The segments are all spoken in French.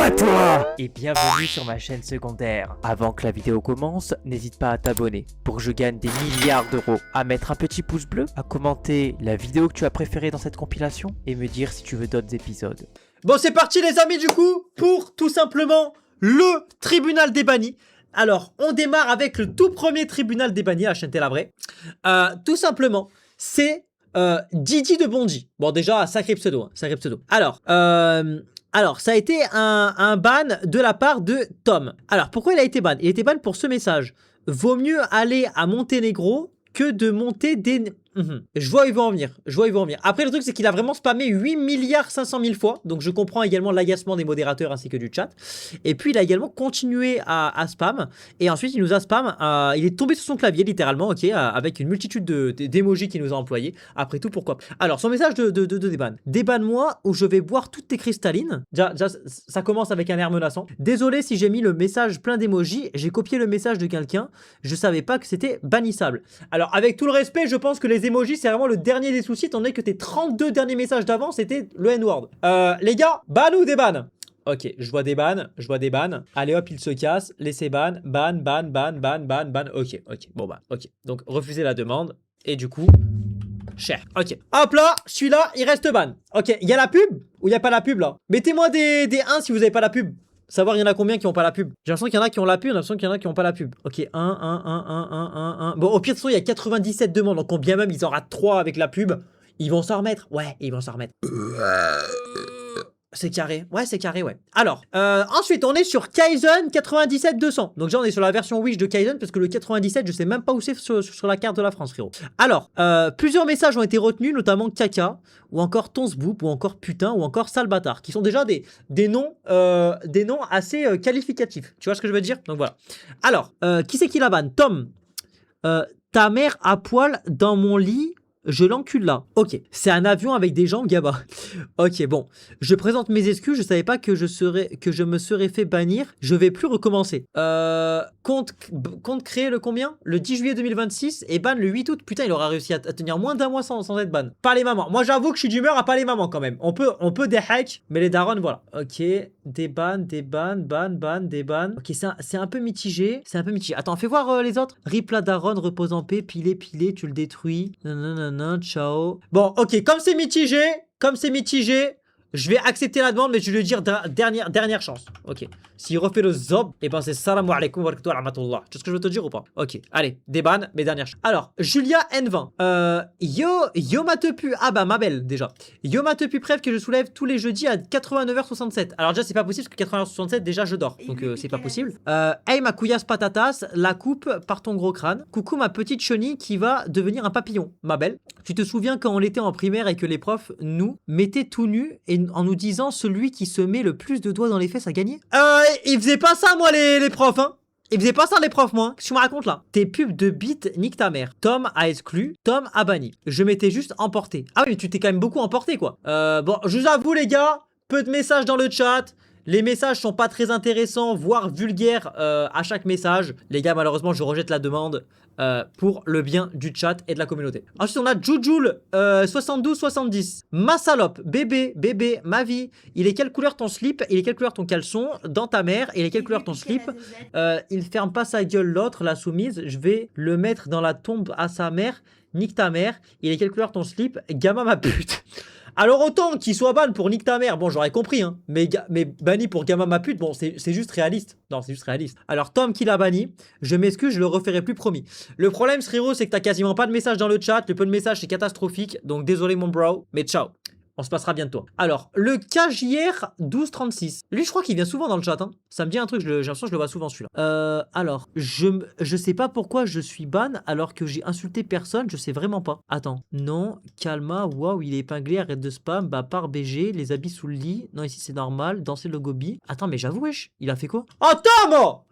à toi! Et bienvenue sur ma chaîne secondaire. Avant que la vidéo commence, n'hésite pas à t'abonner pour que je gagne des milliards d'euros, à mettre un petit pouce bleu, à commenter la vidéo que tu as préférée dans cette compilation et me dire si tu veux d'autres épisodes. Bon, c'est parti les amis du coup pour tout simplement le tribunal des bannis. Alors, on démarre avec le tout premier tribunal des bannis, la chaîne Télabré. Tout simplement, c'est Didi de Bondy. Bon, déjà, sacré pseudo, hein, sacré pseudo. Alors, ça a été un ban de la part de Tom. Alors, pourquoi il a été ban? Il a été ban pour ce message. Vaut mieux aller à Monténégro que de monter des... Je vois où il va en venir, Après, le truc, c'est qu'il a vraiment spammé 8 milliards 500 000 fois. Donc, je comprends également l'agacement des modérateurs ainsi que du chat. Et puis, il a également continué à spam. Et ensuite, il nous a spam. Il est tombé sur son clavier, littéralement, ok, avec une multitude d'émojis qu'il nous a employés. Après tout, pourquoi? Alors, son message de déban. Débanne-moi ou je vais boire toutes tes cristallines. Déjà, ça commence avec un air menaçant. Désolé si j'ai mis le message plein d'émojis. J'ai copié le message de quelqu'un. Je savais pas que c'était bannissable. Alors, avec tout le respect, je pense que les emojis, c'est vraiment le dernier des soucis, étant donné que tes 32 derniers messages d'avant, c'était le N-word. Les gars, ban ou déban? Ok, je vois des bans. Allez hop, il se casse. Laissez ban. Ok. Bon bah, ok. Donc, refusez la demande. Et du coup, cher. Ok. Hop là, celui-là, il reste ban. Ok, il y a la pub ou il n'y a pas la pub là? Mettez-moi des 1 si vous n'avez pas la pub. Savoir il y en a combien qui n'ont pas la pub. J'ai l'impression qu'il y en a qui ont la pub, j'ai l'impression qu'il y en a qui n'ont pas la pub. Ok, 1. Bon, au pire de toute façon, il y a 97 demandes. Donc, bien même ils en ratent 3 avec la pub, ils vont s'en remettre. Ouais, ils vont s'en remettre. C'est carré. Ouais, c'est carré, ouais. Alors, ensuite, on est sur Kaizen 97-200. Donc, déjà, on est sur la version Wish de Kaizen parce que le 97, je sais même pas où c'est sur la carte de la France, frérot. Alors, plusieurs messages ont été retenus, notamment caca, ou encore tonsboop, ou encore putain, ou encore sale bâtard, qui sont déjà des noms assez qualificatifs. Tu vois ce que je veux dire? Donc, voilà. Alors, qui c'est qui la banne? Tom, ta mère à poil dans mon lit. Je l'encule là. Ok, c'est un avion avec des jambes Gaba. Ok, bon. Je présente mes excuses, je savais pas que je me serais fait bannir. Je vais plus recommencer. Compte créé le combien? Le 10 juillet 2026 et ban le 8 août. Putain, il aura réussi à tenir moins d'un mois sans être ban. Pas les mamans. Moi, j'avoue que je suis d'humeur à pas les mamans quand même. On peut des hacks, mais les darons, voilà. Ok, des bans. Ok, c'est un peu mitigé. Attends, fais voir les autres. Rip la daronne, repose en paix, pilé, tu le détruis. Non, ciao. Bon, ok, comme c'est mitigé, je vais accepter la demande, mais je vais lui dire dernière chance. Ok. S'il refait le zob, et ben c'est salam alaikum wa rahmatullah. Tu sais ce que je veux te dire ou pas? Ok. Allez, déban, mes dernières chances. Alors, Julia N20. Yo matepu. Ah bah ma belle déjà. Yo matepu préf que je soulève tous les jeudis à 89h67. Alors déjà c'est pas possible parce que 89h67 déjà je dors. Donc c'est pas possible. Hey ma couillasse patatas, la coupe par ton gros crâne. Coucou ma petite chenille qui va devenir un papillon. Ma belle. Tu te souviens quand on était en primaire et que les profs nous mettaient tout nus et en nous disant celui qui se met le plus de doigts dans les fesses a gagné? Ils faisaient pas ça moi les profs hein. Ils faisaient pas ça les profs moi. Qu'est-ce que tu me racontes là? Tes pubs de bite nique ta mère. Tom a exclu, Tom a banni. Je m'étais juste emporté. Ah oui mais tu t'es quand même beaucoup emporté quoi. Bon je vous avoue les gars, peu de messages dans le chat. Les messages sont pas très intéressants, voire vulgaires à chaque message. Les gars, malheureusement, je rejette la demande pour le bien du chat et de la communauté. Ensuite, on a Jujul 72-70. Ma salope, bébé, ma vie. Il est quelle couleur ton slip? Il est quelle couleur ton caleçon? Dans ta mère. Il est quelle couleur ton slip? Il ferme pas sa gueule l'autre, la soumise. Je vais le mettre dans la tombe à sa mère. Nique ta mère. Il est quelle couleur ton slip? Gamma ma pute. Alors autant qu'il soit ban pour nique ta mère, bon j'aurais compris hein, mais banni pour gamin ma pute, bon c'est juste réaliste. Non c'est juste réaliste. Alors Tom qui l'a banni, je m'excuse, je le referai plus promis. Le problème frérot c'est que t'as quasiment pas de messages dans le chat, le peu de messages c'est catastrophique, donc désolé mon bro, mais ciao. On se passera bientôt. Alors, le KJR 1236. Lui, je crois qu'il vient souvent dans le chat. Hein. Ça me dit un truc, j'ai l'impression que je le vois souvent celui-là. Alors, je sais pas pourquoi je suis ban alors que j'ai insulté personne, je sais vraiment pas. Attends. Non, calma, waouh, il est épinglé, arrête de spam, bah par BG, les habits sous le lit. Non, ici c'est normal, danser le gobi. Attends, mais j'avoue, wesh, il a fait quoi? Attends,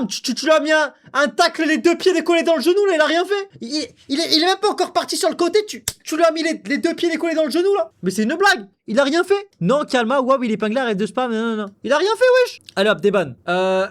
tu lui as mis un tacle, les deux pieds décollés dans le genou, là, il a rien fait. Il est même pas encore parti sur le côté, tu lui as mis les deux pieds décollés dans le genou, là. Mais c'est une blague. Il a rien fait. Non, calma, waouh, il épingle, arrête de spam. Non, non, non. Il a rien fait, wesh. Allez hop, déban.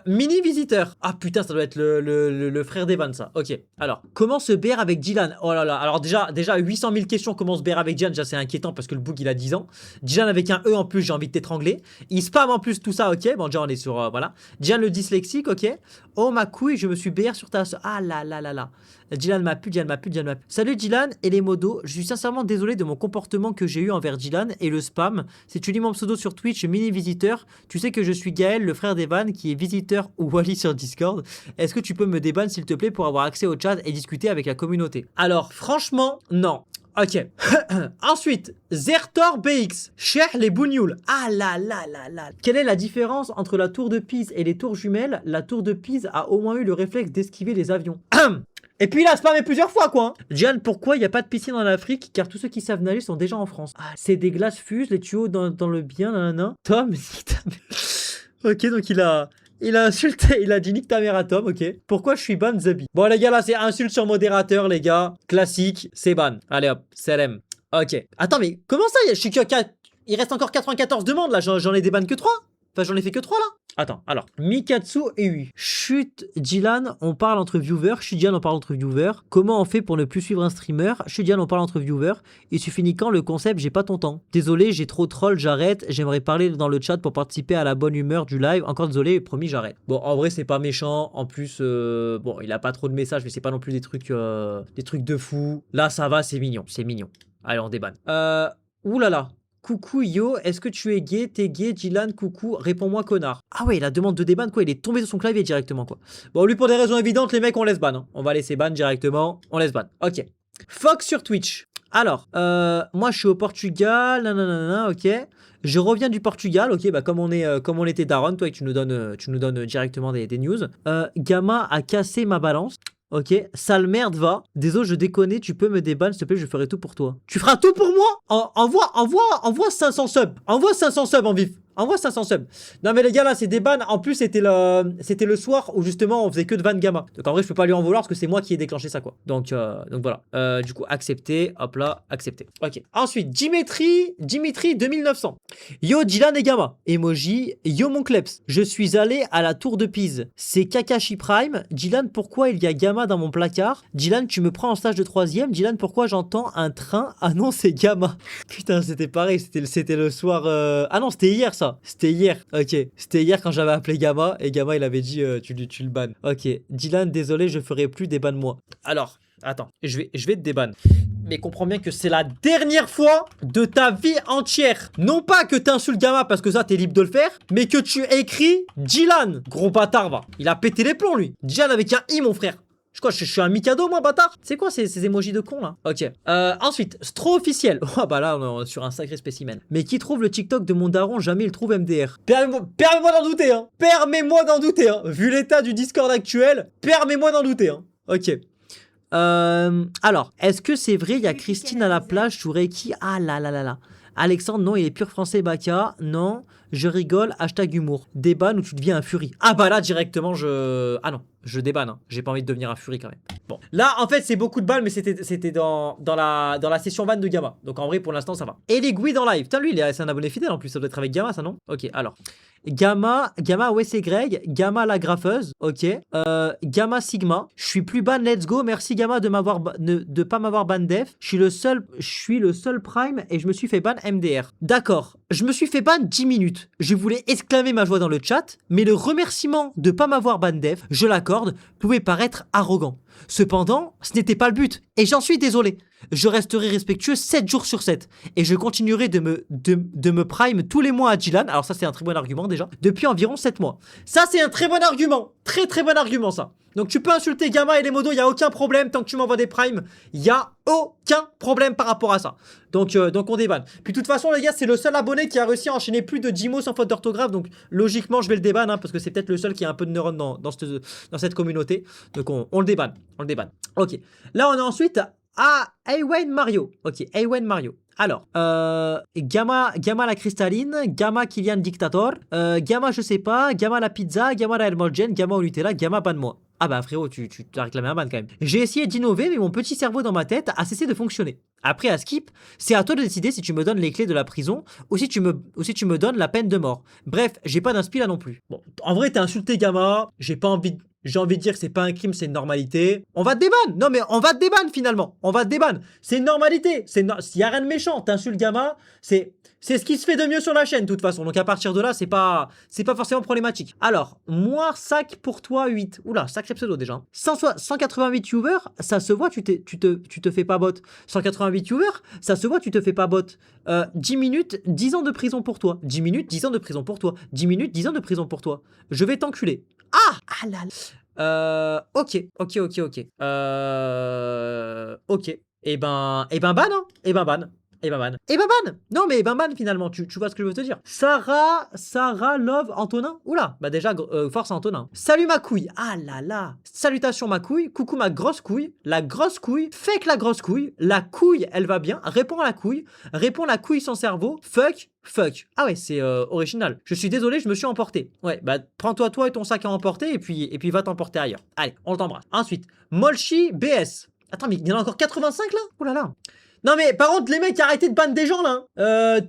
Mini visiteur. Ah putain, ça doit être le frère d'Evan, ça. Ok. Alors, comment se BR avec Dylan? Oh là là. Alors, déjà 800 000 questions. Comment se BR avec Dylan? Déjà, c'est inquiétant parce que le bug, il a 10 ans. Dylan avec un E en plus, j'ai envie de t'étrangler. Il spam en plus tout ça, ok. Bon, déjà, on est sur. Voilà. Dylan le dyslexique, ok. Oh ma couille, je me suis BR sur ta. Ah là là là là. Dylan m'a pu, Dylan m'a pu, Dylan m'a pu. Salut Dylan et les modos. Je suis sincèrement désolé de mon comportement que j'ai eu envers Dylan et le spam. Si tu lis mon pseudo sur Twitch, mini visiteur, tu sais que je suis Gaël, le frère d'Evan, qui est visiteur ou Wally sur Discord. Est-ce que tu peux me déban s'il te plaît pour avoir accès au chat et discuter avec la communauté? Alors, franchement, non. Ok. Ensuite, Zertor BX. Cher les bougnoules. Ah là là là là. Quelle est la différence entre la tour de Pise et les tours jumelles? La tour de Pise a au moins eu le réflexe d'esquiver les avions. Et puis il a spammé plusieurs fois, quoi. Diane, pourquoi il n'y a pas de piscine en Afrique? Car tous ceux qui savent nager sont déjà en France. Ah, c'est des glaces fusent, les tuyaux dans le bien, nanana. Tom, ok, donc il a insulté, il a dit nique ta mère à Tom, ok. Pourquoi je suis ban, Zabi? Bon, les gars, là, c'est insulte sur modérateur, les gars. Classique, c'est ban. Allez hop, CLM. Ok. Attends, mais comment ça? Il reste encore 94 demandes, là. J'en ai des bans que 3. Enfin, j'en ai fait que 3 là. Attends, alors. Mikatsu et Ui. Chut, Dylan, on parle entre viewers. Chut, Dylan, on parle entre viewers. Comment on fait pour ne plus suivre un streamer? Chut, Dylan, on parle entre viewers. Il suffit ni quand le concept, j'ai pas ton temps. Désolé, j'ai trop troll, j'arrête. J'aimerais parler dans le chat pour participer à la bonne humeur du live. Encore désolé, promis, j'arrête. Bon, en vrai, c'est pas méchant. En plus, bon, il a pas trop de messages, mais c'est pas non plus des trucs de fou. Là, ça va, c'est mignon. C'est mignon. Allez, on débanne. Oulala. Coucou yo, est-ce que tu es gay? T'es gay, Dylan, coucou, réponds-moi connard. Ah ouais, la demande de déban quoi, il est tombé sur son clavier directement quoi. Bon, lui pour des raisons évidentes, les mecs on laisse ban. Hein. On va laisser ban directement, on laisse ban. Ok. Fox sur Twitch. Alors, moi je suis au Portugal, nanana, ok. Je reviens du Portugal, ok, bah comme on était Daron, toi et tu nous donnes directement des news. Gamma a cassé ma balance. Ok, sale merde va. Désolé, je déconne, tu peux me déban, s'il te plaît, je ferai tout pour toi. Tu feras tout pour moi? Envoie 500 subs. Envoie 500 subs en vif. Envoie 500 subs. Non mais les gars là c'est des bans. En plus c'était le soir où justement on faisait que de ban gamma. Donc en vrai je peux pas lui en vouloir parce que c'est moi qui ai déclenché ça quoi. Donc voilà. Du coup accepté. Hop là, accepté. Ok. Ensuite Dimitri 2900. Yo Dylan et gamma. Emoji. Yo mon kleps. Je suis allé à la tour de Pise. C'est Kakashi Prime. Dylan pourquoi il y a gamma dans mon placard? Dylan tu me prends en stage de 3ème. Dylan pourquoi j'entends un train? Ah non c'est gamma. Putain c'était pareil. C'était le soir. Ah non c'était hier ça. C'était hier, ok. C'était hier quand j'avais appelé Gamma et Gamma il avait dit tu le bannes. Ok, Dylan, désolé, je ferai plus des bans moi. Alors, attends, je vais te déban. Mais comprends bien que c'est la dernière fois de ta vie entière. Non pas que t'insultes Gamma parce que ça t'es libre de le faire, mais que tu écris Dylan. Gros bâtard va. Il a pété les plombs lui. Dylan avec un I mon frère. Je suis un Mikado, moi, bâtard. C'est quoi ces emojis de con, là? Ok. Ensuite, Stro officiel. Oh, bah là, on est sur un sacré spécimen. Mais qui trouve le TikTok de mon daron, jamais il trouve MDR. Permets-moi d'en douter, hein. Permets-moi d'en douter, hein. Vu l'état du Discord actuel, permets-moi d'en douter, hein. Ok. Alors, est-ce que c'est vrai, il y a Christine à la plage sous Reiki? Ah là là là là. Alexandre, non, il est pur français, Baka. Non, je rigole, hashtag humour. Déban ou tu deviens un furie. Ah bah là, directement, Ah non, je débanne. Hein. J'ai pas envie de devenir un furie quand même. Bon. Là, en fait, c'est beaucoup de balles, mais c'était dans la session ban de Gamma. Donc en vrai, pour l'instant, ça va. Et les Guides en live. Putain, lui, c'est un abonné fidèle en plus. Ça doit être avec Gamma, ça, non? Ok, alors. Gamma, ouais c'est Greg, Gamma la graffeuse, ok, Gamma Sigma, je suis plus ban, let's go, merci Gamma de pas m'avoir ban def, je suis le seul prime et je me suis fait ban MDR. D'accord, je me suis fait ban 10 minutes, je voulais exclamer ma joie dans le chat, mais le remerciement de pas m'avoir ban def, je l'accorde, pouvait paraître arrogant. Cependant, ce n'était pas le but, et j'en suis désolé. Je resterai respectueux 7 jours sur 7, et je continuerai de me prime tous les mois à Dylan, alors ça c'est un très bon argument déjà, depuis environ 7 mois. Ça c'est un très bon argument, très bon argument ça. Donc tu peux insulter Gamma et les modos, il n'y a aucun problème, tant que tu m'envoies des primes, il n'y a aucun problème par rapport à ça. Donc on débanne. Puis de toute façon les gars, c'est le seul abonné qui a réussi à enchaîner plus de 10 mots sans faute d'orthographe, donc logiquement je vais le débanne, hein, parce que c'est peut-être le seul qui a un peu de neurones dans cette communauté. Donc on le débanne, Ok, là on est ensuite à Aywen Mario. Ok, Aywen Mario. Alors, Gamma la cristalline, Gamma Kylian Dictator, Gamma je sais pas, Gamma la pizza, Gamma la Hermolgen, Gamma au Nutella, Gamma ban moi. Ah bah frérot, tu t'as réclamé un ban quand même. J'ai essayé d'innover, mais mon petit cerveau dans ma tête a cessé de fonctionner. Après, à Skip, c'est à toi de décider si tu me donnes les clés de la prison ou si tu me donnes la peine de mort. Bref, j'ai pas d'inspi là non plus. Bon, en vrai, t'as insulté Gamma, j'ai envie de dire que c'est pas un crime, c'est une normalité. On va te déban. Non mais on va te déban finalement. On va te déban. C'est une normalité. Y a rien de méchant. T'insultes Gamma, c'est ce qui se fait de mieux sur la chaîne de toute façon. Donc à partir de là, c'est pas forcément problématique. Alors, moi, sac pour toi 8. Oula, sacré pseudo déjà. 188 viewers, ça se voit, tu te fais pas bot. 188 viewers, ça se voit, tu te fais pas bot. 10 minutes, 10 ans de prison pour toi. 10 minutes, 10 ans de prison pour toi. 10 minutes, 10 ans de prison pour toi. Je vais t'enculer. Ah là là. Ok. Ok. Ban, hein. Ban. Non, mais ban finalement, tu vois ce que je veux te dire. Sarah Love Antonin. Oula, bah déjà, force Antonin. Salut ma couille. Ah là là. Salutations ma couille. Coucou ma grosse couille. La grosse couille. Fake la grosse couille. La couille, elle va bien. Réponds à la couille. Réponds la couille sans cerveau. Fuck. Ah ouais, c'est original. Je suis désolé, je me suis emporté. Ouais, bah prends-toi toi et ton sac à emporter et puis va t'emporter ailleurs. Allez, on t'embrasse. Ensuite, Molchi BS. Attends, mais il y en a encore 85 là? Oh là là. Non mais par contre les mecs arrêtez de ban des gens là.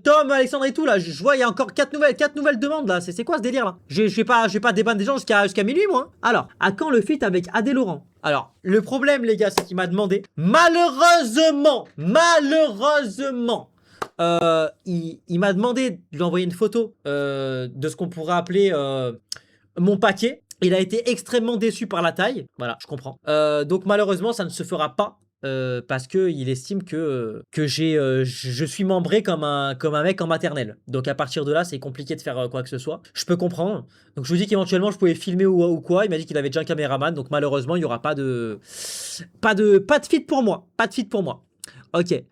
Tom, Alexandre et tout là, je vois il y a encore 4 nouvelles demandes là. C'est quoi ce délire là? Je vais pas déban des gens jusqu'à minuit moi. Alors, à quand le feat avec Adé Laurent? Alors, le problème les gars, c'est qu'il m'a demandé malheureusement, il m'a demandé de lui envoyer une photo de ce qu'on pourrait appeler mon paquet. Il a été extrêmement déçu par la taille. Voilà, je comprends. Donc malheureusement, ça ne se fera pas. Parce qu'il estime que je suis membré comme un mec en maternelle. Donc à partir de là, c'est compliqué de faire quoi que ce soit. Je peux comprendre. Donc je vous dis qu'éventuellement, je pouvais filmer ou quoi. Il m'a dit qu'il avait déjà un caméraman. Donc malheureusement, il n'y aura pas de feat pour moi. Pas de feat pour moi. Ok.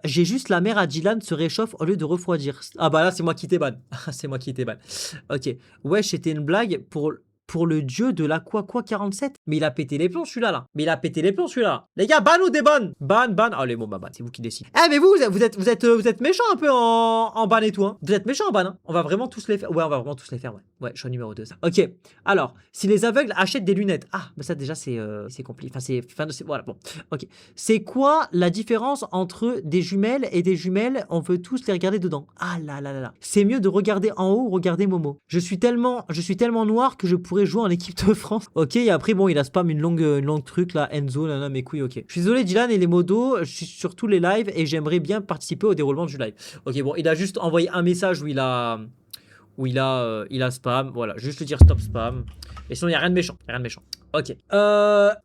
J'ai juste la mère à Dylan se réchauffe au lieu de refroidir. Ah bah là, c'est moi qui t'ai ban. C'est moi qui t'ai ban. Ok. Wesh, c'était une blague pour le dieu de la quoi 47. Mais il a pété les plombs celui-là là. Les gars, ban ou déban? Ban. Allez bon bah ban, c'est vous qui décidez. Eh mais vous êtes méchants un peu en ban et tout hein. Vous êtes méchants en ban hein. On va vraiment tous les faire. Ouais, on va vraiment tous les faire ouais. Ouais, choix numéro 2 ça. Ok. Alors, si les aveugles achètent des lunettes. Ah, bah ça déjà c'est compliqué. Enfin voilà bon. OK. C'est quoi la différence entre des jumelles et des jumelles? On veut tous les regarder dedans. Ah là là là là. C'est mieux de regarder en haut ou regarder Momo. Je suis tellement noir que je pourrais jouer en équipe de France. Ok, et après, bon, il a spam une longue truc là, Enzo, là, mes couilles, ok. Je suis désolé, Dylan et les modos, je suis sur tous les lives et j'aimerais bien participer au déroulement du live. Ok, bon, il a juste envoyé un message où il a spam, voilà, juste lui dire stop spam. Et sinon, il n'y a rien de méchant, Ok.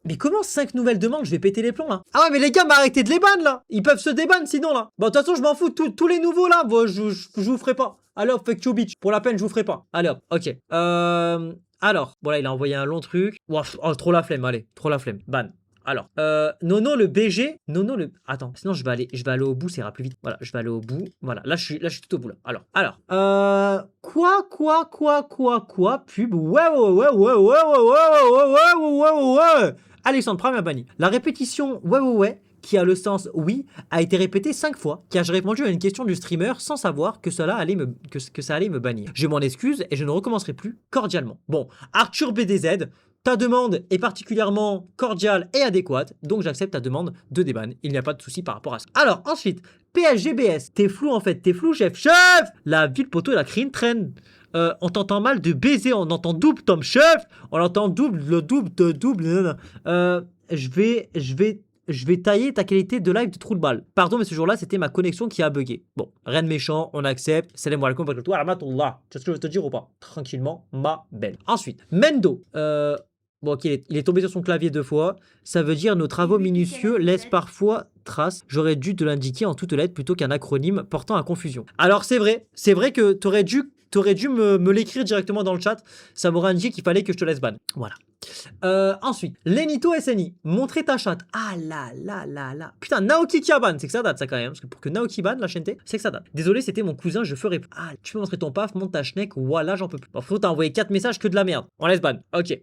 Mais comment 5 nouvelles demandes? Je vais péter les plombs là. Ah ouais, mais les gars, m'arrêtez de les ban là. Ils peuvent se déban sinon là. Bon, de toute façon, je m'en fous. Tous les nouveaux là, bon, je vous ferai pas. Allez hop, fuck you bitch. Pour la peine, je vous ferai pas. Allez hop, ok. Alors, voilà, il a envoyé un long truc. Ouah, oh, trop la flemme, allez, ban. Alors, Nono le BG, attends, sinon je vais aller au bout, ça ira plus vite. Voilà, je vais aller au bout. Voilà, là je suis tout au bout là. Alors, quoi, pub. Ouais. Alexandre Prime a banni. La répétition ouais qui a le sens oui a été répétée 5 fois car j'ai répondu à une question du streamer sans savoir que ça allait me bannir. Je m'en excuse et je ne recommencerai plus cordialement. Bon, Arthur BDZ, ta demande est particulièrement cordiale et adéquate, donc j'accepte ta demande de déban. Il n'y a pas de souci par rapport à ça. Alors ensuite, PSGBS, t'es flou en fait, chef. La ville poteau, elle a créé une traîne. On t'entend mal de baiser, on entend double Tom chef, on entend double. Je vais tailler ta qualité de live de trou de balle. Pardon, mais ce jour-là, c'était ma connexion qui a bugué. Bon, rien de méchant, on accepte. Salam alaikum wa rahmatullah. Tu sais ce que je veux te dire ou pas? Tranquillement, ma belle. Ensuite, Mendo. Bon, ok, il est tombé sur son clavier 2 fois. Ça veut dire nos travaux minutieux laissent parfois trace. J'aurais dû te l'indiquer en toutes lettres plutôt qu'un acronyme portant à confusion. Alors, c'est vrai que t'aurais dû me l'écrire directement dans le chat. Ça m'aurait indiqué qu'il fallait que je te laisse ban. Voilà. Ensuite, Lenito SNI, montrer ta chatte. Ah là. Putain, Naoki qui a ban, c'est que ça date ça quand même. Parce que pour que Naoki ban la chaîne T, c'est que ça date. Désolé, c'était mon cousin, je ferai. Ah, tu peux montrer ton paf, monte ta schneck. Voilà, j'en peux plus. Bon, frérot, t'as envoyé 4 messages que de la merde. On laisse ban. Ok.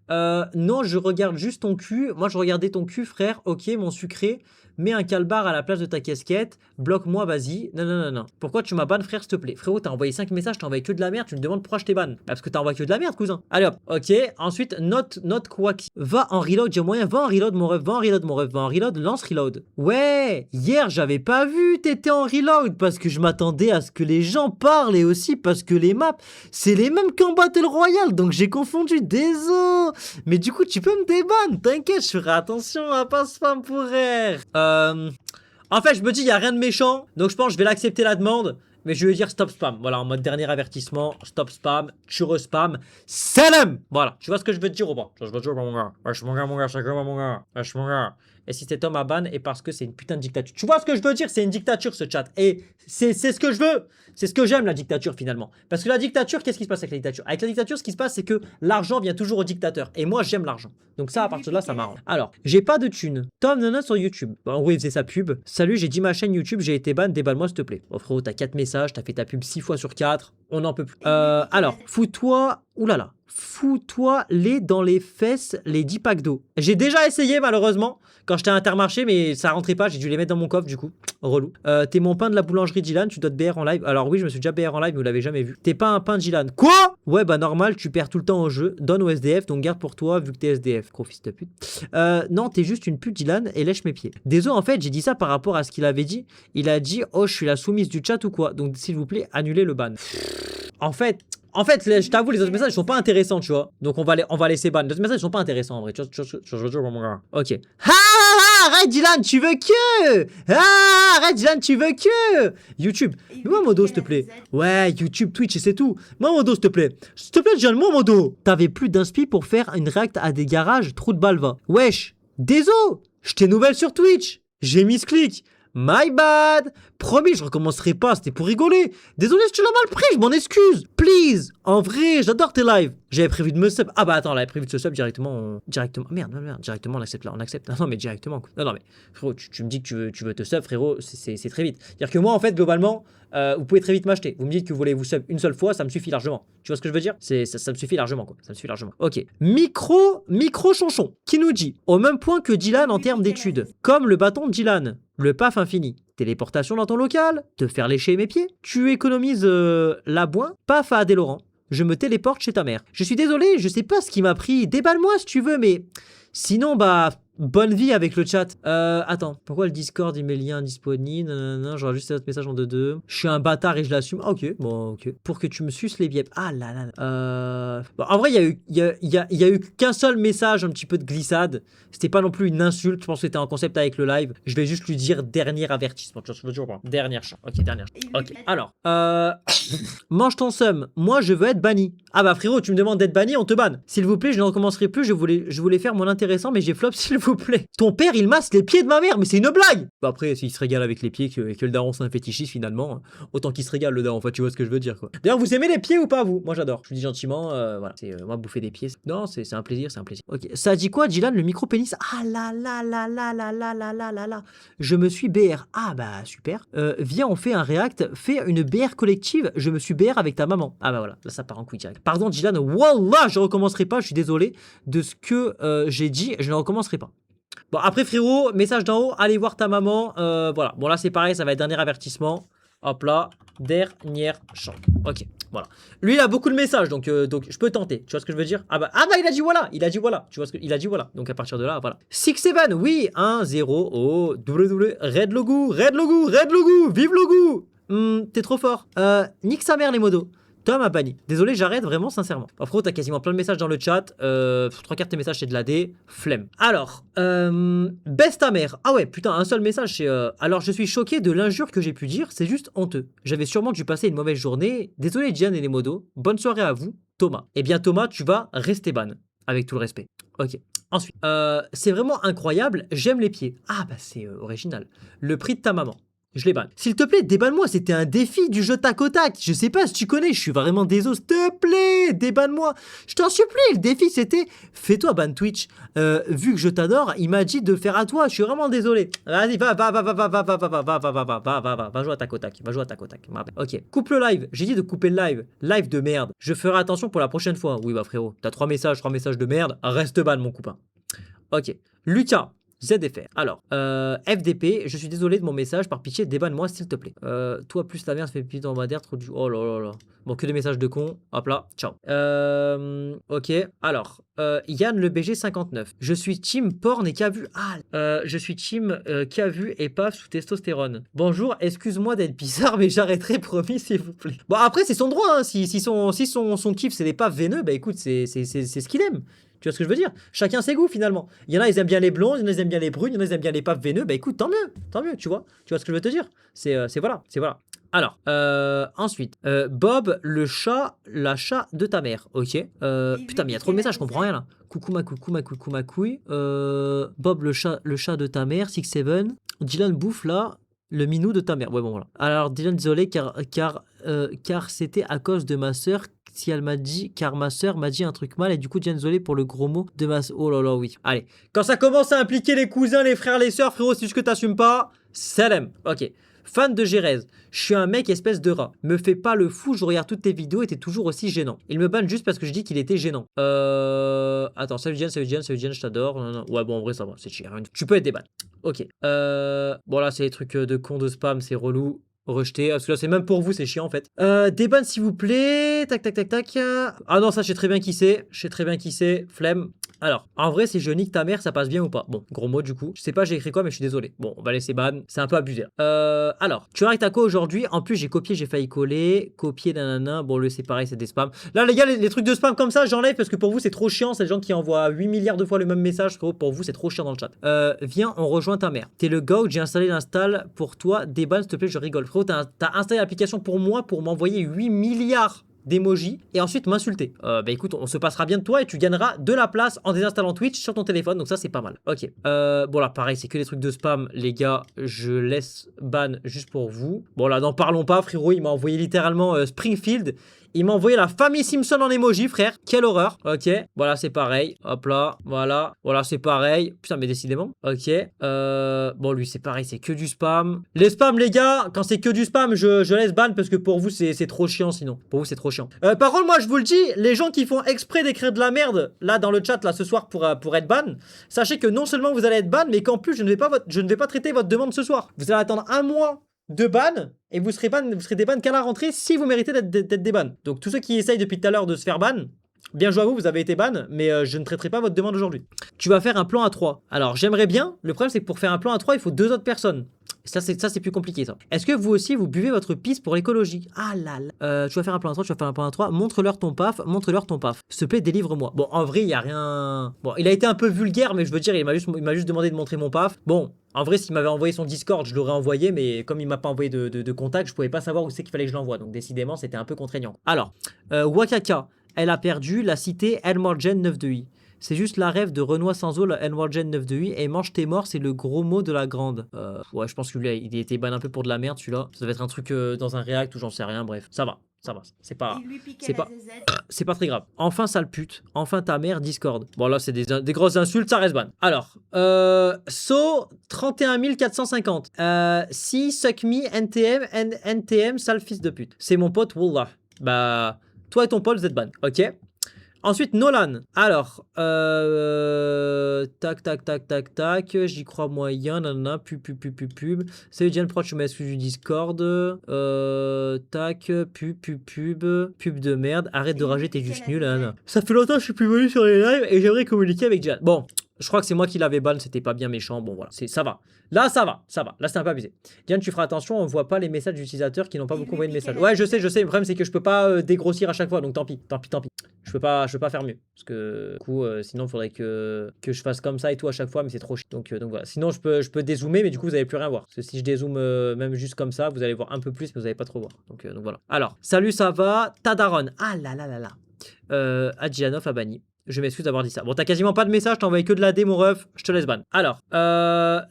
Non, je regarde juste ton cul. Moi, je regardais ton cul, frère. Ok, mon sucré. mets un calbar à la place de ta casquette, bloque-moi, vas-y. Non, non, non, non. Pourquoi tu m'as ban, frère, s'il te plaît? Frérot, t'as envoyé 5 messages, t'as envoyé que de la merde, tu me demandes pourquoi je t'ai ban. Bah, parce que t'as envoyé que de la merde, cousin. Allez hop, ok. Ensuite, note Quacky. Va en reload, j'ai moyen, va en reload, mon ref, va en reload, mon ref, va en reload, lance reload. Ouais, hier, j'avais pas vu, t'étais en reload, parce que je m'attendais à ce que les gens parlent et aussi parce que les maps, c'est les mêmes qu'en Battle Royale, donc j'ai confondu, désolé. Mais du coup, tu peux me déban, t'inquiète, je ferai attention à pas spam pour rire. En fait, je me dis, il y a rien de méchant, donc je pense que je vais l'accepter la demande. Mais je vais dire stop spam. Voilà, en mode dernier avertissement, stop spam, tu respam, salam. Voilà, tu vois ce que je veux te dire ou pas? Je veux te dire, mon gars. Wesh, mon gars, c'est comment, mon gars? Wesh, mon gars. Et si cet homme a ban, et parce que c'est une putain de dictature. Tu vois ce que je veux dire? C'est une dictature, ce chat. Et c'est ce que je veux. C'est ce que j'aime, la dictature, finalement. Parce que la dictature, qu'est-ce qui se passe avec la dictature? Avec la dictature, ce qui se passe, c'est que l'argent vient toujours au dictateur. Et moi, j'aime l'argent. Donc ça, à partir de là, ça m'arrange. Alors, j'ai pas de thunes. Tom Nana sur YouTube. En gros, il faisait sa pub. Salut, j'ai dit ma chaîne YouTube, j'ai été ban, déballe-moi, s'il te plaît. Oh frérot, t'as 4 messages, t'as fait ta pub 6 fois sur 4. On n'en peut plus. Alors, fous-toi. Oulala. Fous-toi les dans les fesses, les 10 packs d'eau. J'ai déjà essayé, malheureusement, quand j'étais à Intermarché, mais ça rentrait pas. J'ai dû les mettre dans mon coffre, du coup. Relou. T'es mon pain de la boulangerie Dylan, tu dois te BR en live. Alors oui, je me suis déjà BR en live, mais vous l'avez jamais vu. T'es pas un pain Dylan. Quoi? Ouais, bah normal, tu perds tout le temps au jeu. Donne au SDF, donc garde pour toi, vu que t'es SDF. Gros fils de pute. Non, t'es juste une pute Dylan et lèche mes pieds. Désolé, en fait, j'ai dit ça par rapport à ce qu'il avait dit. Il a dit, oh, je suis la soumise du chat ou quoi? Donc, s'il vous plaît, annulez le ban. En fait, je t'avoue, les autres messages sont pas intéressants, tu vois. Donc, on va laisser ban. Les autres messages sont pas intéressants, en vrai. Tu vois, mon gars. Ok. Arrête, Dylan, tu veux que? Arrête, Dylan, tu veux que? YouTube, mets-moi modo, s'il te plaît. Ouais, YouTube, Twitch, et c'est tout. Moi modo, s'il te plaît. S'il te plaît, Dylan, moi modo. T'avais plus d'inspi pour faire une react à des garages, trou de balle, va. Wesh, désolé. J'étais nouvelle sur Twitch. J'ai mis ce clic. My bad. Promis, je recommencerai pas, c'était pour rigoler. Désolé si tu l'as mal pris, je m'en excuse. Please. En vrai, j'adore tes lives. J'avais prévu de me sub. Ah bah attends, on avait prévu de se sub directement. Merde. Directement, on accepte là. On accepte. Non, mais directement. Non, mais frérot, tu me dis que tu veux te sub, frérot, c'est très vite. C'est-à-dire que moi, en fait, globalement, vous pouvez très vite m'acheter. Vous me dites que vous voulez vous sub une seule fois, ça me suffit largement. Tu vois ce que je veux dire? Ça me suffit largement, quoi. Ça me suffit largement. Ok. Micro chonchon, qui nous dit, au même point que Dylan en termes d'études, comme le bâton de Dylan, le paf infini, téléportation dans ton local, te faire lécher mes pieds, tu économises la boin, paf à Adé Laurent, je me téléporte chez ta mère. Je suis désolé, je sais pas ce qui m'a pris, déballe-moi si tu veux, mais sinon, bah, bonne vie avec le chat. Attends, pourquoi le Discord il met lien disponible? Non, j'aurai juste un autre message en 2-2. Je suis un bâtard et je l'assume. Ah, ok, bon, ok. Pour que tu me suces les biais. Ah là là. Bon, en vrai, il y a eu qu'un seul message, un petit peu de glissade. C'était pas non plus une insulte. Je pense que c'était un concept avec le live. Je vais juste lui dire dernier avertissement. Tu vois ce que je veux dire ou pas? Dernière chance. Ok, dernière chance. Ok, alors. Mange ton seum. Moi, je veux être banni. Ah bah frérot, tu me demandes d'être banni, on te banne. S'il vous plaît, je ne recommencerai plus. Je voulais faire mon intéressant, mais j'ai flop, s'il vous plaît. Ton père, il masse les pieds de ma mère, mais c'est une blague. Bah après, s'il se régale avec les pieds, que le daron c'est un fétichiste finalement, autant qu'il se régale le daron. Enfin, tu vois ce que je veux dire, quoi. D'ailleurs, vous aimez les pieds ou pas, vous? Moi, j'adore. Je vous dis gentiment, voilà. C'est moi bouffer des pieds. Non, c'est un plaisir, c'est un plaisir. Ok. Ça dit quoi, Dylan, le micro pénis? Ah là là là là là là là là là là. Je me suis BR. Ah bah super. Viens, on fait un react. Fais une BR collective. Je me suis BR avec ta maman. Ah bah voilà. Là, ça part en couille direct. Pardon, Dylan. Wallah, je recommencerai pas. Je suis désolé de ce que j'ai dit. Je ne recommencerai pas. Bon, après, frérot, message d'en haut. Allez voir ta maman. Voilà. Bon, là, c'est pareil. Ça va être dernier avertissement. Hop là. Dernière chance. Ok. Voilà. Lui, il a beaucoup de messages. Donc je peux tenter. Tu vois ce que je veux dire? Ah bah, il a dit voilà. Il a dit voilà. Tu vois ce que il a dit voilà. Donc, à partir de là, voilà. 6-7. Oui. 1-0. Oh. WW. Red logo. Red logo. Red logo. Vive logo. T'es trop fort. Nique sa mère, les modos. Tom a banni. Désolé, j'arrête vraiment sincèrement. En frérot, t'as quasiment plein de messages dans le chat. 3/4 tes messages, c'est de la D. Flemme. Alors, baisse ta mère. Ah ouais, putain, un seul message, c'est... Alors, je suis choqué de l'injure que j'ai pu dire. C'est juste honteux. J'avais sûrement dû passer une mauvaise journée. Désolé, Diane et les modos. Bonne soirée à vous, Thomas. Eh bien, Thomas, tu vas rester ban. Avec tout le respect. Ok. Ensuite, c'est vraiment incroyable. J'aime les pieds. Ah bah, c'est original. Le prix de ta maman. Je les banne. S'il te plaît, débanne-moi, c'était un défi du jeu tac au tac. Je sais pas si tu connais, je suis vraiment désolé. S'il te plaît, débanne-moi. Je t'en supplie, le défi c'était fais-toi ban Twitch. Vu que je t'adore, il m'a dit de le faire à toi. Je suis vraiment désolé. Vas-y, va jouer à tac au tac. Va jouer à tac au tac. Ok, coupe le live. J'ai dit de couper le live. Live de merde. Je ferai attention pour la prochaine fois. Oui, bah frérot, t'as 3 messages de merde. Reste ban, mon copain. Ok, Lucas. ZFR. Alors, FDP, je suis désolé de mon message, par pitié, débanne-moi s'il te plaît. Toi plus ta mère, ça fait pipi dans ma terre, trop du... Oh là là là. Bon, que des messages de cons. Hop là, ciao. Ok, alors, Yann le BG59. Je suis team porn et qui a vu... Ah, je suis team qui a vu et paf sous testostérone. Bonjour, excuse-moi d'être bizarre, mais j'arrêterai, promis, s'il vous plaît. Bon, après, c'est son droit, hein. Si son kiff, c'est des paf veineux, bah écoute, c'est ce qu'il aime. Tu vois ce que je veux dire? Chacun ses goûts finalement. Il y en a, ils aiment bien les blonds, il y en a, ils aiment bien les brunes, il y en a, ils aiment bien les papes veineux. Bah écoute, tant mieux, tu vois ce que je veux te dire? C'est voilà. Alors, ensuite, Bob, le chat, la chat de ta mère. Ok. Putain, mais il y a trop de messages, je comprends rien là. Coucou ma couille. Bob, le chat de ta mère, 6-7. Dylan bouffe là. Le minou de ta mère. Ouais, bon, voilà. Alors, Dylan, désolé, car c'était à cause de ma sœur. Si elle m'a dit, car ma sœur m'a dit un truc mal, et du coup, Dylan, désolé pour le gros mot de ma sœur. Oh là là, oui. Allez. Quand ça commence à impliquer les cousins, les frères, les sœurs, frérot, c'est juste que t'assumes pas. Salam. Ok. Fan de Gérez. Je suis un mec espèce de rat. Me fais pas le fou, je regarde toutes tes vidéos et t'es toujours aussi gênant. Il me banne juste parce que je dis qu'il était gênant. Attends, salut Diane, je t'adore. Non. Ouais, bon, en vrai, ça va, c'est chier. Tu peux être débat. Ok. Bon, là, c'est les trucs de con de spam, c'est relou. Rejeté, parce que là c'est même pour vous, c'est chiant en fait. Déban s'il vous plaît. Tac. Ah non, ça je sais très bien qui c'est. Flemme. Alors, en vrai, si je nique ta mère, ça passe bien ou pas? Bon, gros mot du coup. Je sais pas, j'ai écrit quoi, mais je suis désolé. Bon, on va laisser ban. C'est un peu abusé. Alors, tu arrêtes à quoi aujourd'hui? En plus, j'ai copié, j'ai failli coller. Copier, nanana. Bon, le c'est pareil, c'est des spams. Là, les gars, les trucs de spam comme ça, j'enlève parce que pour vous, c'est trop chiant. C'est les gens qui envoient 8 milliards de fois le même message. Pour vous, c'est trop chiant dans le chat. Viens, on rejoint ta mère. T'es le gars où j'ai installé l'install pour toi. Déban, s'il te plaît, je rigole. Frérot, t'as installé l'application pour moi pour m'envoyer 8 milliards d'emojis et ensuite m'insulter. Bah écoute, on se passera bien de toi et tu gagneras de la place en désinstallant Twitch sur ton téléphone, donc ça c'est pas mal. Ok. Bon là pareil, c'est que des trucs de spam, les gars, je laisse ban juste pour vous. Bon là, n'en parlons pas, frérot, il m'a envoyé littéralement Springfield. Il m'a envoyé la famille Simpson en emoji, frère. Quelle horreur. Ok. Voilà, c'est pareil. Hop là. Voilà, c'est pareil. Putain, mais décidément. Ok. Bon, lui, c'est pareil. C'est que du spam. Les spams, les gars, quand c'est que du spam, je laisse ban parce que pour vous, c'est trop chiant sinon. Pour vous, c'est trop chiant. Par contre, moi, je vous le dis, les gens qui font exprès d'écrire de la merde, là, dans le chat, là, ce soir, pour être ban, sachez que non seulement vous allez être ban, mais qu'en plus, je ne vais pas traiter votre demande ce soir. Vous allez attendre un mois de ban et vous serez des ban qu'à la rentrée si vous méritez d'être des ban. Donc tous ceux qui essayent depuis tout à l'heure de se faire ban, bien joué à vous, vous avez été ban, mais je ne traiterai pas votre demande aujourd'hui. Tu vas faire un plan à 3. Alors j'aimerais bien, le problème c'est que pour faire un plan à 3, il faut 2 autres personnes. Ça c'est plus compliqué ça. Est-ce que vous aussi vous buvez votre pisse pour l'écologie? Ah là là. Tu vas faire un plan à 3, montre-leur ton paf. S'il te plaît, délivre-moi. Bon, en vrai, il y a rien. Bon, il a été un peu vulgaire, mais je veux dire, il m'a juste demandé de montrer mon paf. Bon, en vrai, s'il m'avait envoyé son Discord, je l'aurais envoyé, mais comme il m'a pas envoyé de contact, je pouvais pas savoir où c'est qu'il fallait que je l'envoie. Donc décidément, c'était un peu contraignant. Alors, Wakaka, elle a perdu la cité Elmorgen 9 de I. C'est juste la rêve de Renoir sans eau, la Elmorgen 9 de I. Et mange tes morts, c'est le gros mot de la grande. Ouais, je pense que lui, il était ban un peu pour de la merde, celui-là. Ça devait être un truc dans un React ou j'en sais rien, bref. Ça va. C'est pas très grave. Enfin sale pute, enfin ta mère Discord. Bon là c'est des grosses insultes, ça reste ban. Alors So 31450. Si suck me NTM sale fils de pute. C'est mon pote Wallah. Bah toi et ton pote vous êtes ban. Ok. Ensuite, Nolan. Alors, tac, j'y crois moyen, nanana, pub. Salut Diane, pourquoi tu m'excuses du Discord? Tac, pub de merde. Arrête de rager, t'es juste nul, nanana. Ça fait longtemps que je suis plus venu sur les lives et j'aimerais communiquer avec Diane. Bon. Je crois que c'est moi qui l'avais ban, c'était pas bien méchant. Bon, voilà, ça va. Là, ça va. Là, c'est un peu abusé. Diane, tu feras attention, on voit pas les messages d'utilisateurs qui n'ont pas beaucoup envoyé de messages. Ouais, je sais. Le problème, c'est que je peux pas dégrossir à chaque fois, donc tant pis. Je peux pas faire mieux. Parce que, du coup, sinon, il faudrait que je fasse comme ça et tout à chaque fois, mais c'est trop chiant. Donc voilà. Sinon, je peux dézoomer, mais du coup, vous allez plus rien voir. Parce que si je dézoome même juste comme ça, vous allez voir un peu plus, mais vous allez pas trop voir. Donc voilà. Alors, salut, ça va. Tadaron. Ah là. Adjianov a banni. Je m'excuse d'avoir dit ça. Bon, t'as quasiment pas de message, t'as envoyé que de la dé, mon ref. Je te laisse ban. Alors,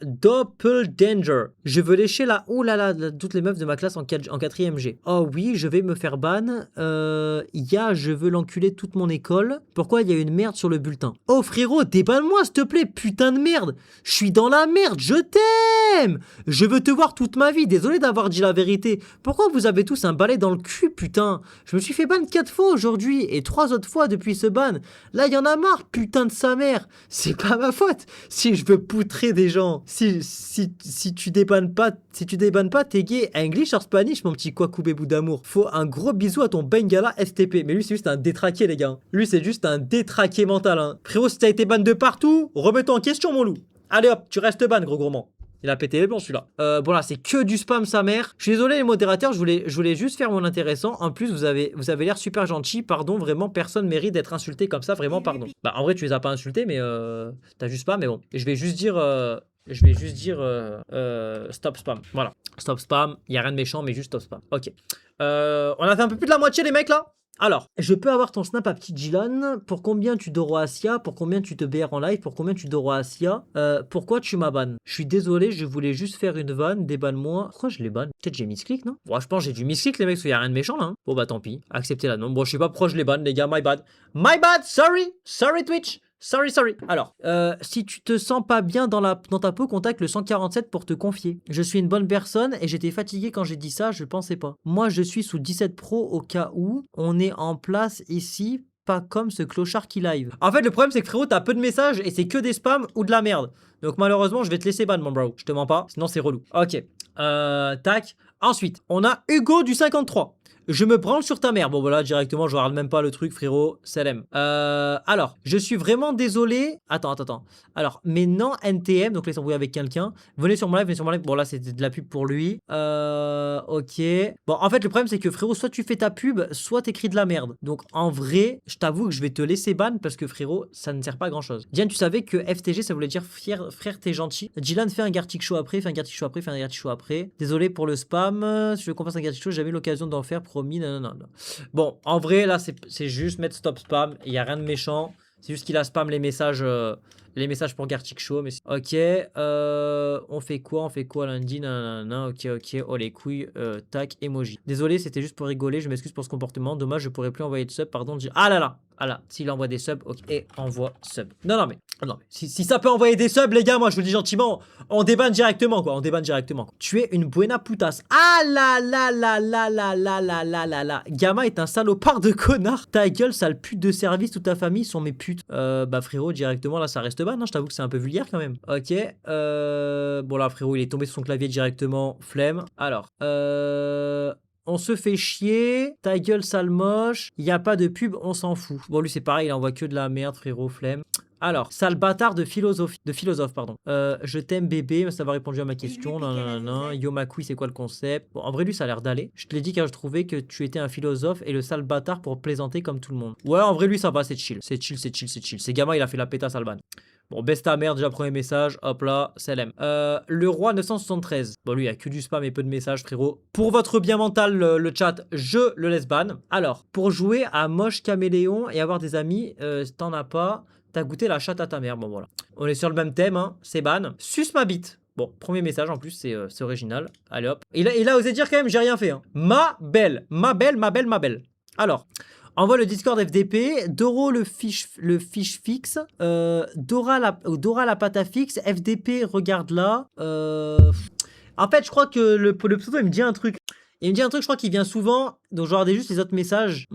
Doppeldanger. Je veux lécher la... Oh là là, toutes les meufs de ma classe en 4ème G. Oh oui, je vais me faire ban. Je veux l'enculer toute mon école. Pourquoi il y a une merde sur le bulletin? Oh frérot, débanne-moi, s'il te plaît, putain de merde. Je suis dans la merde, je t'aime. Je veux te voir toute ma vie. Désolé d'avoir dit la vérité. Pourquoi vous avez tous un balai dans le cul, putain? Je me suis fait ban 4 fois aujourd'hui et 3 autres fois depuis ce ban. Là, Là, il y en a marre, putain de sa mère. C'est pas ma faute. Si je veux poutrer des gens, si tu débannes pas, t'es gay. English or Spanish, mon petit Kwakubébou d'amour. Faut un gros bisou à ton Bengala STP. Mais lui, c'est juste un détraqué, les gars. Lui, c'est juste un détraqué mental. Hein. Frérot, si t'as été ban de partout, remets-toi en question, mon loup. Allez hop, tu restes ban, gros gourmand. Il a pété les plombs celui-là. Bon là c'est que du spam sa mère. Je suis désolé les modérateurs, je voulais juste faire mon intéressant. En plus vous avez l'air super gentil. Pardon, vraiment personne mérite d'être insulté comme ça. Vraiment pardon. Bah en vrai tu les as pas insultés mais t'as juste pas. Mais bon, je vais juste dire stop spam. Voilà. Stop spam. Il y a rien de méchant mais juste stop spam. Ok. On a fait un peu plus de la moitié les mecs là. Alors, je peux avoir ton snap à petit Gilan. Pour combien tu doro Asia? Pour combien tu te BR en live? Pour combien tu doro Asia? Pourquoi tu m'as ban? Je suis désolé, je voulais juste faire une vanne, débanne-moi. Pourquoi je les banne? Peut-être j'ai misclick, non? Bon, je pense que j'ai dû misclick les mecs, parce qu'il n'y a rien de méchant là. Hein. Bon bah tant pis, acceptez la non. Bon, je sais pas pourquoi je les banne les gars, my bad. My bad, sorry Twitch. Sorry. Alors, si tu te sens pas bien dans ta peau, contacte le 147 pour te confier. Je suis une bonne personne et j'étais fatigué quand j'ai dit ça, je pensais pas. Moi, je suis sous 17 Pro au cas où on est en place ici, pas comme ce clochard qui live. En fait, le problème, c'est que frérot, t'as peu de messages et c'est que des spams ou de la merde. Donc, malheureusement, je vais te laisser ban, mon bro. Je te mens pas, sinon c'est relou. Ok. Tac. Ensuite, on a Hugo du 53. Je me branle sur ta mère. Bon, voilà, directement, je regarde même pas le truc, frérot. Salam. Alors, je suis vraiment désolé. Attends. Alors, mais non, NTM, donc laisse embrouiller avec quelqu'un. Venez sur mon live. Bon, là, c'était de la pub pour lui. Ok. Bon, en fait, le problème, c'est que, frérot, soit tu fais ta pub, soit t'écris de la merde. Donc, en vrai, je t'avoue que je vais te laisser ban parce que, frérot, ça ne sert pas à grand chose. Diane, tu savais que FTG, ça voulait dire frère, t'es gentil. Gilan, fais un Gartic Show après, Désolé pour le spam. Si je veux qu'on fasse un Gartic Show, j'ai jamais eu l'occasion d'en faire. Promis, non. Bon, en vrai, là, c'est juste mettre stop spam. Il n'y a rien de méchant. C'est juste qu'il a spam les messages pour Gartic Show. Mais ok, on fait quoi lundi? Nanana, ok, oh les couilles, tac, emoji. Désolé, c'était juste pour rigoler. Je m'excuse pour ce comportement. Dommage, je pourrais plus envoyer de sub. Pardon. Ah là, s'il envoie des subs, ok, et envoie sub. Non, mais si ça peut envoyer des subs, les gars, moi je vous le dis gentiment, on débanne directement, quoi. Tu es une buena putasse. Ah là. Gamma est un salopard de connard. Ta gueule, sale pute de service, toute ta famille sont mes putes. Bah frérot, directement, là, ça reste ban, hein. Je t'avoue que c'est un peu vulgaire quand même. Ok, bon là, frérot, il est tombé sur son clavier directement, flemme. Alors, on se fait chier, ta gueule sale moche, y a pas de pub, on s'en fout. Bon, lui c'est pareil, il envoie que de la merde, frérot, flemme. Alors, sale bâtard de philosophe, pardon. Je t'aime bébé, ça va répondu à ma question. Non. Yo ma couille, c'est quoi le concept? Bon, en vrai, lui, ça a l'air d'aller. Je te l'ai dit car je trouvais que tu étais un philosophe et le sale bâtard pour plaisanter comme tout le monde. Ouais, en vrai, lui, ça va, c'est chill. C'est chill. C'est gamin, il a fait la pétasse Alban. Bon, baisse ta mère, déjà premier message, hop là, salam. Le roi 973. Bon, lui, il y a que du spam et peu de messages, frérot. Pour votre bien mental, le chat, je le laisse ban. Alors, pour jouer à moche caméléon et avoir des amis, t'en as pas, t'as goûté la chatte à ta mère. Bon, voilà. On est sur le même thème, hein, c'est ban. Suce ma bite. Bon, premier message en plus, c'est original. Allez hop. Il a osé dire quand même, j'ai rien fait. Hein. Ma belle. Alors. Envoie le Discord FDP, Doro le fiche fixe, Dora la pâte à fixe, FDP regarde là. En fait, je crois que le pseudo il me dit un truc. Je crois qu'il vient souvent, donc je vais regarder juste les autres messages.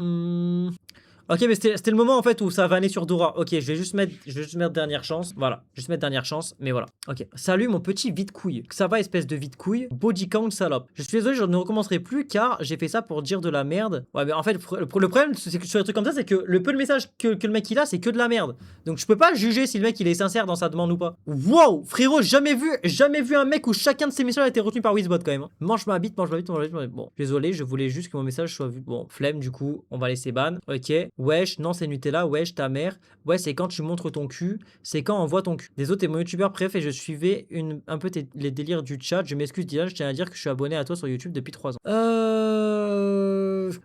Ok, mais c'était le moment en fait où ça va aller sur Dora. Ok, je vais juste mettre dernière chance. Voilà, juste mettre dernière chance, mais voilà. Ok. Salut mon petit vide-couille. Ça va, espèce de vide-couille. Body count salope. Je suis désolé, je ne recommencerai plus car j'ai fait ça pour dire de la merde. Ouais, mais en fait, le problème, c'est que sur les trucs comme ça, c'est que le peu de messages que le mec il a, c'est que de la merde. Donc je peux pas juger si le mec il est sincère dans sa demande ou pas. Wow, frérot, jamais vu un mec où chacun de ses messages a été retenu par Wizbot quand même. Hein. Mange ma bite. Bon, désolé, je voulais juste que mon message soit vu. Bon, flemme du coup, on va laisser ban. Ok. Wesh, non c'est Nutella, wesh ta mère. Ouais, c'est quand tu montres ton cul, c'est quand on voit ton cul. Désolé, t'es mon youtubeur préf et je suivais un peu les délires du chat. Je m'excuse Dylan, je tiens à dire que je suis abonné à toi sur YouTube depuis 3 ans.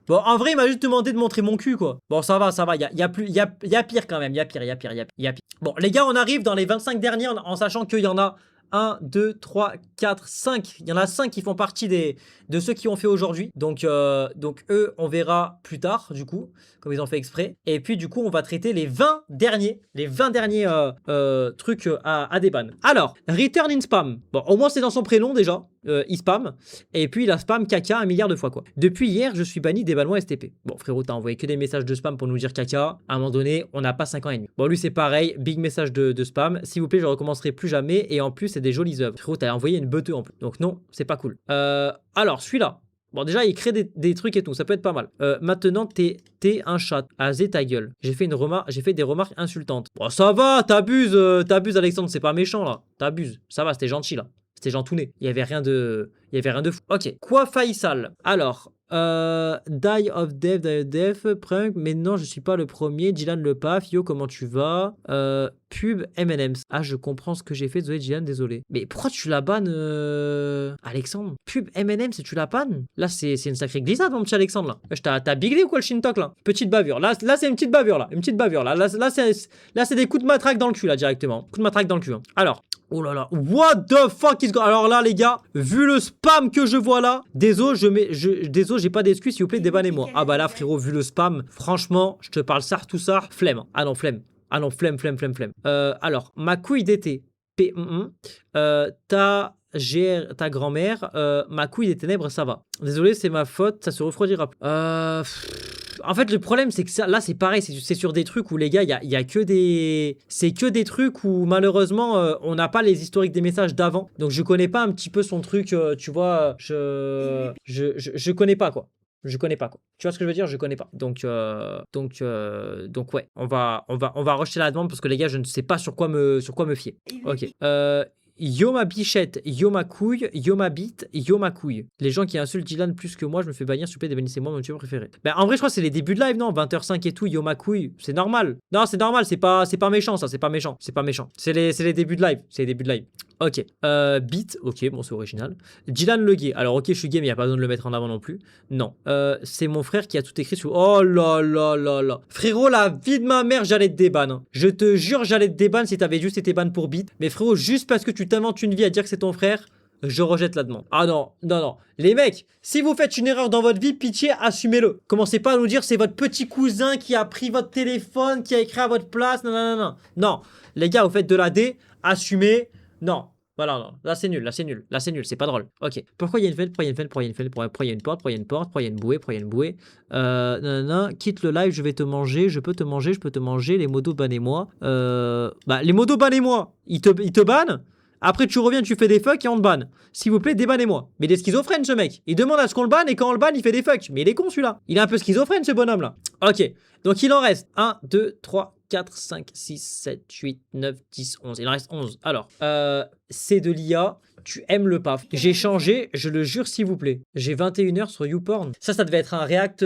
Bon, en vrai, il m'a juste demandé de montrer mon cul, quoi. Bon, ça va, y a pire quand même, y a pire. Bon, les gars, on arrive dans les 25 derniers en sachant qu'il y en a 1, 2, 3, 4, 5. Il y en a 5 qui font partie de ceux qui ont fait aujourd'hui. Donc eux, on verra plus tard, du coup, comme ils ont fait exprès. Et puis, du coup, on va traiter les 20 derniers trucs à déban. Alors, Return in Spam. Bon, au moins, c'est dans son prénom, déjà. il spam. Et puis il a spam caca 1 milliard de fois, quoi. Depuis hier, je suis banni des ballons STP. Bon, frérot, t'as envoyé que des messages de spam pour nous dire caca. À un moment donné, on n'a pas 5 ans et demi. Bon, lui, c'est pareil. Big message de spam. S'il vous plaît, je recommencerai plus jamais. Et en plus, c'est des jolies œuvres. Frérot, t'as envoyé une beuteux en plus. Donc non, c'est pas cool. Alors, celui-là. Bon, déjà, il crée des trucs et tout, ça peut être pas mal. Maintenant, t'es un chat. Azé ta gueule. J'ai fait des remarques insultantes. Bon, ça va, t'abuses, Alexandre, c'est pas méchant, là. T'abuses. Ça va, c'était gentil, là. C'était gentouné. Il y avait rien de fou. Ok. Quoi, Faisal? Alors, Die of Death, Prunk, mais non, je suis pas le premier. Dylan Le Paf, yo, comment tu vas? Pub M&M's. Ah, je comprends ce que j'ai fait, désolé, Dylan, désolé. Mais pourquoi tu la bannes, Alexandre? Pub M&M's et tu la bannes? Là, c'est une sacrée glissade, mon petit Alexandre, là. T'as biglé ou quoi, le Shintok, là? Petite bavure. Là, c'est une petite bavure, là. Une petite bavure, là. Là, c'est des coups de matraque dans le cul, là, directement. Coups de matraque dans le cul. Hein. Alors. Oh là là, what the fuck is going on? Alors là, les gars, vu le spam que je vois là, désolé, j'ai pas d'excuses, s'il vous plaît, débannez-moi. Ah bah là, frérot, vu le spam, franchement, je te parle ça, tout ça, flemme. Ah non, flemme. Ah non, flemme. Alors, ma couille d'été, ta grand-mère, ma couille des ténèbres, ça va. Désolé, c'est ma faute, ça se refroidira plus. En fait, le problème, c'est que ça, là, c'est pareil, c'est sur des trucs où, les gars, il y a que des... C'est que des trucs où, malheureusement, on n'a pas les historiques des messages d'avant. Donc, je connais pas un petit peu son truc, tu vois, je connais pas, quoi. Je connais pas, quoi. Tu vois ce que je veux dire? Je connais pas. Donc ouais, on va rejeter la demande parce que, les gars, je ne sais pas sur quoi me fier. Ok. Yo ma bichette, yo ma couille, yo ma bite, yo ma couille. Les gens qui insultent Dylan plus que moi, je me fais bannir, s'il vous plaît, débannissez-moi mon youtubeur préféré. Ben, en vrai, je crois que c'est les débuts de live, non? 20h05 et tout, yo ma couille, c'est normal. Non, c'est normal, c'est pas méchant, ça, c'est pas méchant. C'est les débuts de live, Ok, beat, ok, bon, c'est original. Dylan le gay, alors ok, je suis gay, mais il n'y a pas besoin de le mettre en avant non plus. Non, c'est mon frère qui a tout écrit sur... Oh là là là là. Frérot, la vie de ma mère, j'allais te déban. Hein. Je te jure, j'allais te déban si t'avais juste été ban pour beat. Mais frérot, juste parce que tu t'inventes une vie à dire que c'est ton frère, je rejette la demande. Ah non. Les mecs, si vous faites une erreur dans votre vie, pitié, assumez-le. Commencez pas à nous dire c'est votre petit cousin qui a pris votre téléphone, qui a écrit à votre place. Non, les gars, vous faites de la D, assumez. Non. Voilà, non. Là c'est nul, c'est pas drôle. Ok. Pourquoi il y a une fenêtre, pourquoi il y a une porte, pourquoi il y a une bouée, quitte le live, je vais te manger, je peux te manger, les modos bannez-moi. Bah, les modos bannez-moi, ils te bannent. Après, tu reviens, tu fais des fucks et on te banne. S'il vous plaît, débannez-moi. Mais il est schizophrène, ce mec. Il demande à ce qu'on le banne et quand on le banne, il fait des fucks. Mais il est con, celui-là. Il est un peu schizophrène, ce bonhomme-là. Ok. Donc, il en reste 1, 2, 3, 4, 5, 6, 7, 8, 9, 10, 11. Il en reste 11. Alors, c'est de l'IA. Tu aimes le paf. J'ai changé, je le jure, s'il vous plaît. J'ai 21h sur YouPorn. Ça devait être un React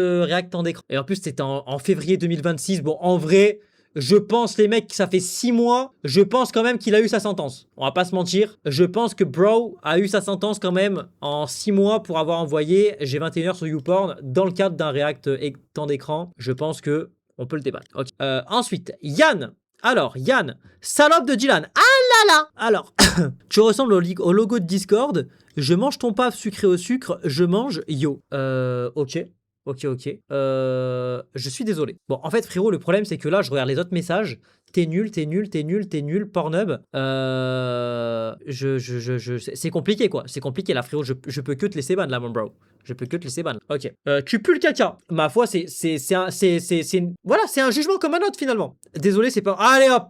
temps d'écran. Et en plus, c'était en février 2026. Bon, en vrai... Je pense, les mecs, ça fait 6 mois. Je pense quand même qu'il a eu sa sentence. On va pas se mentir. Je pense que Bro a eu sa sentence quand même en 6 mois pour avoir envoyé J'ai 21h sur YouPorn dans le cadre d'un React temps d'écran. Je pense que on peut le débattre. Okay. Ensuite, Yann. Alors, Yann, salope de Dylan. Ah là là. Alors, tu ressembles au logo de Discord. Je mange ton paf sucré au sucre. Je mange yo. Ok. Je suis désolé. Bon, en fait, frérot, le problème, c'est que là, je regarde les autres messages. T'es nul, Pornhub. C'est compliqué, quoi. C'est compliqué, là, frérot. Je peux que te laisser ban, là, mon bro. Je peux que te laisser ban. Ok. Tu pues le caca. Ma foi, voilà, c'est un jugement comme un autre, finalement. Désolé, c'est pas... Allez, hop.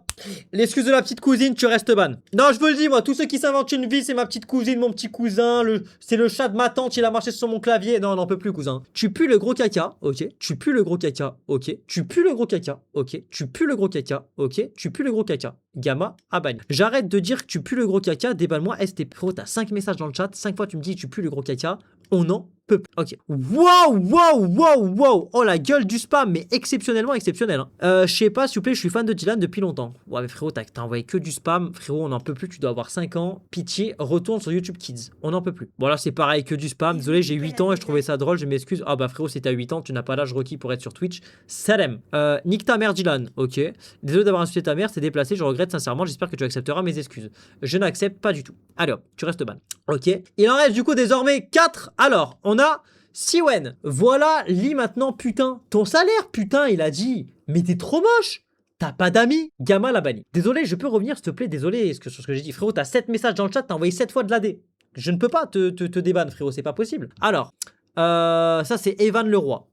L'excuse de la petite cousine, tu restes ban. Non, je vous le dis, moi, tous ceux qui s'inventent une vie, c'est ma petite cousine, mon petit cousin. C'est le chat de ma tante, il a marché sur mon clavier. Non, on n'en peut plus, cousin. Tu pues le gros caca. Ok. Tu pues le gros caca. Ok. Tu pues le gros caca. Ok. Tu pues le gros caca. Ok. Tu pues le gros caca. Gamma, aban. J'arrête de dire que tu pues le gros caca, déballe-moi. ST Pro, t'as 5 messages dans le chat. 5 fois, tu me dis tu pues le gros caca. On en peut plus. Ok. Wow. Oh, la gueule du spam, mais exceptionnellement exceptionnel. Hein. Je sais pas, s'il vous plaît, je suis fan de Dylan depuis longtemps. Ouais, mais frérot, t'as envoyé que du spam. Frérot, on n'en peut plus. Tu dois avoir 5 ans. Pitié, retourne sur YouTube Kids. On n'en peut plus. Bon, là, c'est pareil, que du spam. Désolé, j'ai 8 ans et je trouvais ça drôle. Je m'excuse. Ah, bah, frérot, si t'as 8 ans, tu n'as pas l'âge requis pour être sur Twitch. Salem. Nique ta mère, Dylan. Ok. Désolé d'avoir insulté ta mère, c'est déplacé. Je regrette sincèrement. J'espère que tu accepteras mes excuses. Je n'accepte pas du tout. Allez hop, tu restes ban. Ok. Il en reste du coup désormais 4. Alors, on a Siwen. Voilà, lis maintenant, putain. Ton salaire, putain, il a dit. Mais t'es trop moche. T'as pas d'amis. Gamma l'a banni. Désolé, je peux revenir, s'il te plaît. Désolé sur ce que j'ai dit. Frérot, t'as 7 messages dans le chat. T'as envoyé 7 fois de l'AD. Je ne peux pas te déban, frérot, c'est pas possible. Alors, ça c'est Evan Leroy.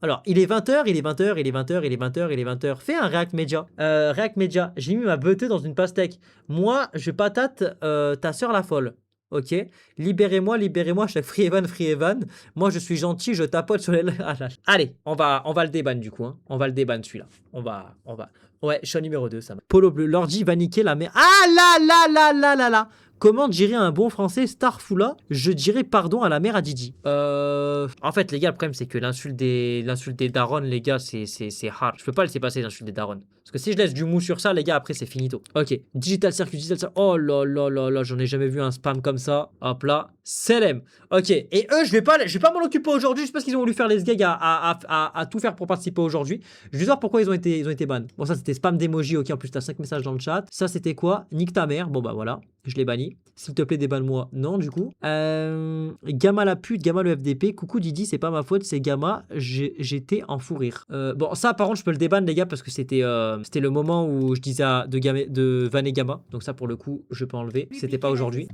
Alors, il est 20h, il est 20h, il est 20h, il est 20h, il est 20h. Fais un React Media. React Media, j'ai mis ma beuteux dans une pastèque. Moi, je patate ta sœur la folle. Ok, libérez-moi, libérez-moi, chaque free Evan. Moi, je suis gentil, je tapote sur les. Ah, là. Allez, on va le déban du coup. Hein. On va le déban celui-là. On va. Ouais, je suis en numéro 2, ça va. Polo bleu, l'ordi va niquer la mère. Ah là là là là là là. Comment dirait un bon français Starfoula? Je dirais pardon à la mère à Didi. En fait, les gars, le problème, c'est que l'insulte des darons, les gars, c'est hard. Je peux pas laisser passer l'insulte des darons. Parce que si je laisse du mou sur ça, les gars, après, c'est finito. Ok, Digital Circuit. Oh là là là là, j'en ai jamais vu un spam comme ça. Hop là, Selem. Ok, et eux, je vais pas m'en occuper aujourd'hui, juste parce qu'ils ont voulu faire les gags à tout faire pour participer aujourd'hui. Je vais voir pourquoi ils ont été ban. Bon, ça, c'était spam d'emoji. Ok, en plus, t'as 5 messages dans le chat. Ça, c'était quoi? Nique ta mère. Bon, bah voilà. Je l'ai banni. S'il te plaît, débanne-moi. Non, du coup. Gamma la pute, Gamma le FDP. Coucou Didi, c'est pas ma faute, c'est Gamma. J'étais en fou rire. Bon, ça, par contre, je peux le déban, les gars, parce que c'était le moment où je disais de vanner Gamma. Donc, ça, pour le coup, je peux enlever. C'était pas aujourd'hui.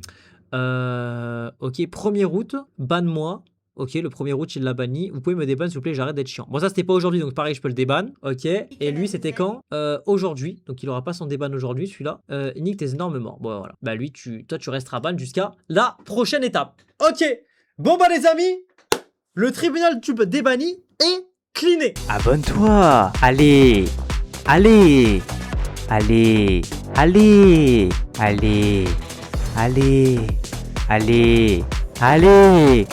Ok, 1er août, banne-moi. Ok, le 1er août, il l'a banni. Vous pouvez me déban, s'il vous plaît, j'arrête d'être chiant. Bon, ça, c'était pas aujourd'hui, donc pareil, je peux le déban. Ok, et lui, c'était quand? Aujourd'hui. Donc, il aura pas son déban aujourd'hui, celui-là. Nique tes énormément. Bon, voilà. Bah, lui, toi, tu resteras ban jusqu'à la prochaine étape. Ok, bon, bah, les amis, le tribunal tube débanni est cleané. Abonne-toi. Allez. Allez. Allez. Allez. Allez. Allez. Allez. Allez.